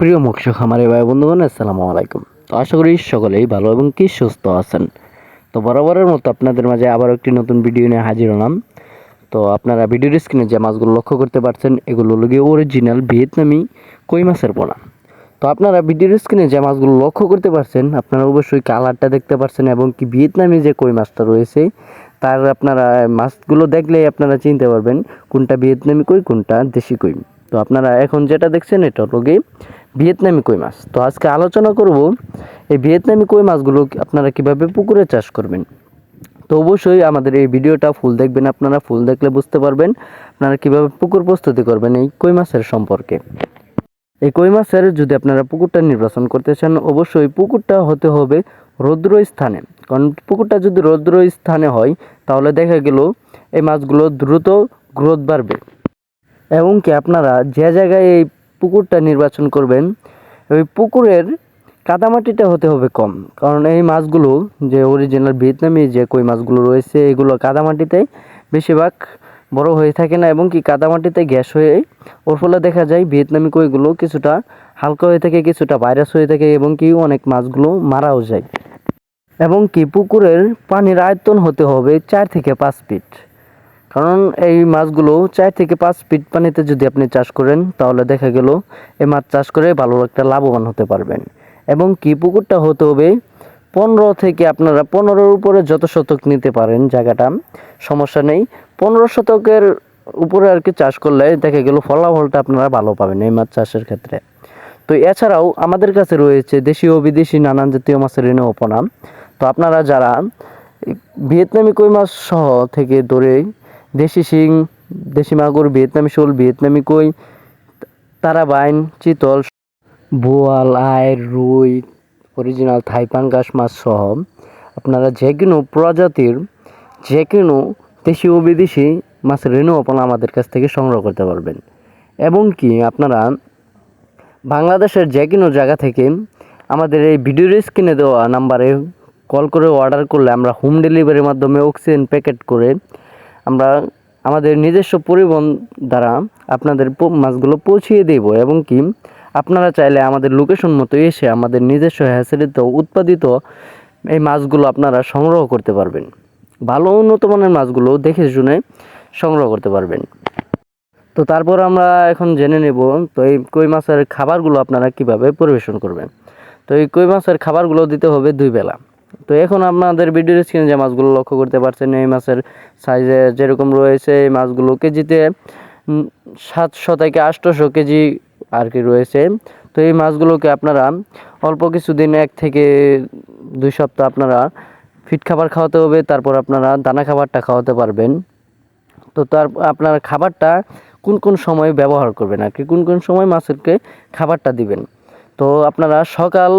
প্রিয় মৎস্য খামারি ভাই বন্ধুগণ, আসসালামু আলাইকুম। তো আশা করি সকলেই ভালো এবং কি সুস্থ আছেন। তো বরাবরের মতো আপনাদের মাঝে আবার একটি নতুন ভিডিও নিয়ে হাজির হলাম। তো আপনারা ভিডিওর স্ক্রিনে যে মাছগুলো লক্ষ্য করতে পারছেন, এগুলো হলো গিয়ে অরিজিনাল ভিয়েতনামি কই মাছের পোনা। তো আপনারা ভিডিওর স্ক্রিনে যে মাছগুলো লক্ষ্য করতে পারছেন, আপনারা অবশ্যই কালারটা দেখতে পারছেন এবং কি ভিয়েতনামি যে কই মাছটা রয়েছে তার আপনারা মাছগুলো দেখলেই আপনারা চিনতে পারবেন কোনটা ভিয়েতনামি কই কোনটা দেশি কই। তো আপনারা এখন যেটা দেখছেন এটা হলো গিয়ে ভিয়েতনামি কই মাছ। তো আজকে আলোচনা করব এই ভিয়েতনামি কই মাছগুলো আপনারা কিভাবে পুকুরে চাষ করবেন। তো অবশ্যই আমাদের এই ভিডিওটা ফুল দেখবেন, আপনারা ফুল দেখলে বুঝতে পারবেন আপনারা কিভাবে পুকুর প্রস্তুতি করবেন এই কই মাছের সম্পর্কে। এই কই মাছের যদি আপনারা পুকুরটা নির্বাচন করতে চান, অবশ্যই পুকুরটা হতে হবে রৌদ্র স্থানে, কারণ পুকুরটা যদি রৌদ্র স্থানে হয় তাহলে দেখা গেল এই মাছগুলো দ্রুত গ্রোথ বাড়বে। এবং কি আপনারা যে জায়গায় এই পুকুরটা নির্বাচন করবেন ওই পুকুরের কাদামাটিটা হতে হবে কম, কারণ এই মাছগুলো যে অরিজিনাল ভিয়েতনামি যে কই মাছগুলো রয়েছে এগুলো কাদামাটিতে বেশিরভাগ বড় হয়ে থাকে না, এবং কি কাদামাটিতে গ্যাস হয়ে ওর ফলে দেখা যায় ভিয়েতনামি কইগুলো কিছুটা হালকা হয়ে থাকে, কিছুটা ভাইরাস হয়ে থাকে, এবং কি অনেক মাছগুলো মারাও যায়। এবং কি পুকুরের পানির আয়তন হতে হবে 4 থেকে 5 ফিট, কারণ এই মাছগুলো 4 থেকে 5 ফিট পানিতে যদি আপনি চাষ করেন তাহলে দেখা গেল এই মাছ চাষ করে ভালো একটা লাভবান হতে পারবেন। এবং কি পুকুরটা হতে হবে 15 থেকে আপনারা 15-র উপরে যত শতক নিতে পারেন জায়গাটা সমস্যা নেই। 15 শতকের উপরে আর কি চাষ করলে দেখা গেল ফলাফলটা আপনারা ভালো পাবেন এই মাছ চাষের ক্ষেত্রে। তো এছাড়াও আমাদের কাছে রয়েছে দেশি ও বিদেশি নানান জাতীয় মাছের রেণু পোনা। তো আপনারা যারা ভিয়েতনামি কই মাছ সহ থেকে ধরে দেশি শিং, দেশি মাগুর, ভিয়েতনামি শোল, ভিয়েতনামি কই, তারাবাইন, চিতল, বোয়াল, আইর, রুই, অরিজিনাল থাই পাঙ্গাস মাছ সহ আপনারা যে কোনো প্রজাতির যে কোনো দেশি ও বিদেশি মাছের রেণু পোনা আমাদের কাছ থেকে সংগ্রহ করতে পারবেন। এবং কি আপনারা বাংলাদেশের যে কোনো জায়গা থেকে আমাদের এই ভিডিওর স্ক্রিনে দেওয়া নাম্বারে কল করে অর্ডার করলে আমরা হোম ডেলিভারির মাধ্যমে অক্সিজেন প্যাকেট করে আমরা আমাদের নিজস্ব পরিবহন দ্বারা আপনাদের মাছগুলো পৌঁছিয়ে দেব। এবং কি আপনারা চাইলে আমাদের লোকেশন মতো এসে আমাদের নিজস্ব হ্যাচারিত উৎপাদিত এই মাছগুলো আপনারা সংগ্রহ করতে পারবেন। ভালো উন্নত মানের মাছগুলো দেখে শুনে সংগ্রহ করতে পারবেন। তো তারপর আমরা এখন জেনে নেব তো এই কই মাছের খাবারগুলো আপনারা কিভাবে পরিবেশন করবেন। তো এই কই মাছের খাবারগুলো দিতে হবে 2 বেলা। তো এখন আপনাদের ভিডিওর স্ক্রিনে যে মাছগুলো লক্ষ্য করতে পারছেন এই মাছের সাইজে যেরকম রয়েছে এই মাছগুলো কেজিতে 700 থেকে 800 কেজি আর কি রয়েছে। তো এই মাছগুলোকে আপনারা অল্প কিছুদিন 1 থেকে 2 সপ্তাহ আপনারা ফিড খাবার খাওয়াতে হবে, তারপর আপনারা দানা খাবারটা খাওয়াতে পারবেন। তো তার আপনার খাবারটা কোন কোন সময় ব্যবহার করবেন আর কি, কোন কোন সময় মাছেরকে খাবারটা দিবেন। তো আপনারা সকাল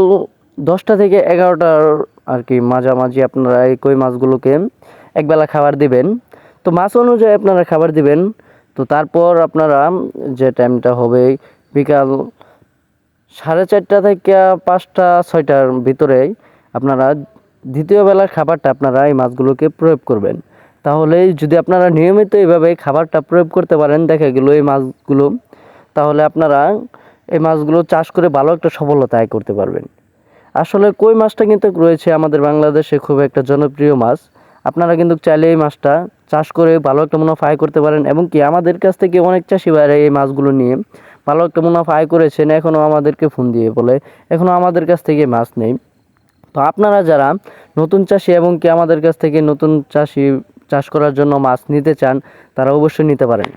10টা থেকে 11টার আর কি মাঝামাঝি আপনারা এই কই মাছগুলোকে একবেলা খাবার দিবেন। তো মাছ অনুযায়ী আপনারা খাবার দিবেন। তো তারপর আপনারা যে টাইমটা হবে বিকাল 4:30 থেকে 5টা 6টার ভিতরে আপনারা দ্বিতীয় বেলার খাবারটা আপনারা এই মাছগুলোকে প্রয়োগ করবেন। তাহলে যদি আপনারা নিয়মিত এইভাবে খাবারটা প্রয়োগ করতে পারেন দেখা গেল এই মাছগুলো, তাহলে আপনারা এই মাছগুলো চাষ করে ভালো একটা সফলতা আয় করতে পারবেন। আসলে কই মাছটা কিন্তু রয়েছে আমাদের বাংলাদেশে খুব একটা জনপ্রিয় মাছ। আপনারা কিন্তু চাইলে এই মাছটা চাষ করে ভালো একটা মুনাফা আয় করতে পারেন। এবং কি আমাদের কাছ থেকে অনেক চাষি ভাইরা এই মাছগুলো নিয়ে ভালো একটা মুনাফা আয় করেছেন, এখনও আমাদেরকে ফোন দিয়ে বলে এখনও আমাদের কাছ থেকে মাছ নেই। তো আপনারা যারা নতুন চাষি এবং কি আমাদের কাছ থেকে নতুন চাষ করার জন্য মাছ নিতে চান তারা অবশ্যই নিতে পারেন।